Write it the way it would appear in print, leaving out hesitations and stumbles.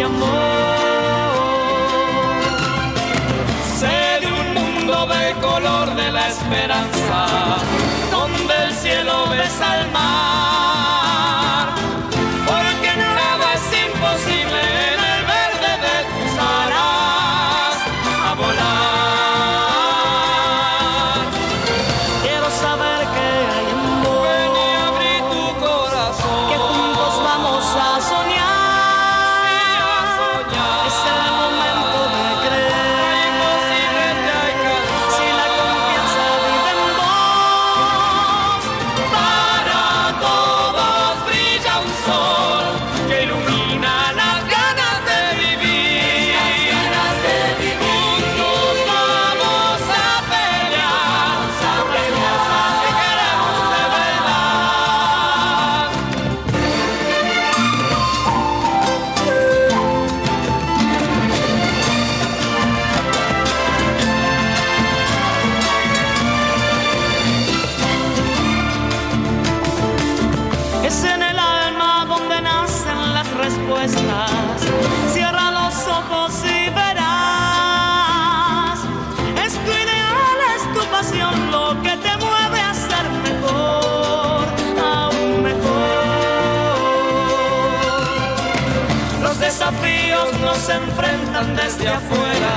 amor. Sé de un mundo de color de la esperanza, donde el cielo besa al mar, porque nada es imposible en el verde de tus alas a volar. Quiero saber qué hay en vos. Ven y abrí tu corazón, Que juntos vamos a soñar. sí, a soñar. Es el momento de creer. Imposibles de alcanzar. Si la confianza vive en vos, para todos brilla un sol que ilumina las ganas de vivir. Juntos vamos a pelear por las cosas que queremos de verdad. Es en el alma donde nacen las respuestas. Cierra los ojos y verás. Es tu ideal, es tu pasión lo que te mueve a ser mejor, aún mejor. Los desafíos nos enfrentan desde afuera.